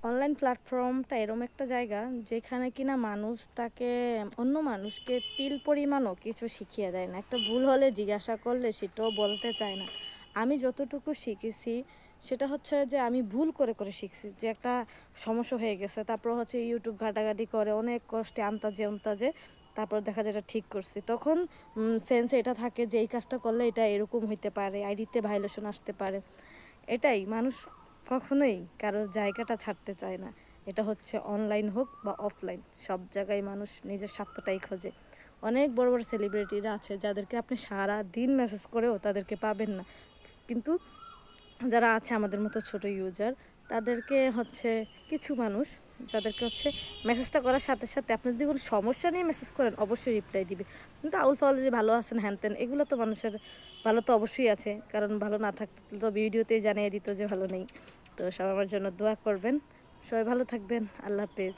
Online প্ল্যাটফর্মটা এরম একটা জায়গা যেখানে কিনা মানুষ তাকে অন্য মানুষকে তিল পরিমাণও কিছু শিখিয়ে দেয় না। একটা ভুল হলে জিজ্ঞাসা করলে সেটাও বলতে চায় না। আমি যতটুকু শিখেছি সেটা হচ্ছে যে আমি ভুল করে করে শিখছি, যে একটা সমস্যা হয়ে গেছে, তারপর হচ্ছে ইউটিউব ঘাটাঘাটি করে অনেক কষ্টে আন্তাজে আন্তাজে তারপর দেখা যায় এটা ঠিক করছি। তখন সেন্স এটা থাকে যে এই কাজটা করলে এটা এরকম হইতে পারে, আইডিতে ভাইলেশন আসতে পারে। এটাই মানুষ কখনোই কারোর জায়গাটা ছাড়তে চায় না। এটা হচ্ছে অনলাইন হোক বা অফলাইন, সব জায়গায় মানুষ নিজের স্বার্থটাই খোঁজে। অনেক বড় বড় সেলিব্রিটিরা আছে যাদেরকে আপনি সারা দিন মেসেজ করেও তাদেরকে পাবেন না, কিন্তু যারা আছে আমাদের মতো ছোট ইউজার তাদেরকে হচ্ছে কিছু মানুষ যাদেরকে হচ্ছে মেসেজটা করার সাথে সাথে আপনি যদি কোনো সমস্যা নিয়ে মেসেজ করেন অবশ্যই রিপ্লাই দিবে। কিন্তু আউল ফাউল যে ভালো আছেন হ্যান ত্যান এগুলো তো মানুষের ভালো তো অবশ্যই আছে, কারণ ভালো না থাকতে তো ভিডিওতেই জানিয়ে দিত যে ভালো নেই। তো সবাই আমার জন্য দোয়া করবেন, সবাই ভালো থাকবেন, আল্লাহ হাফেজ।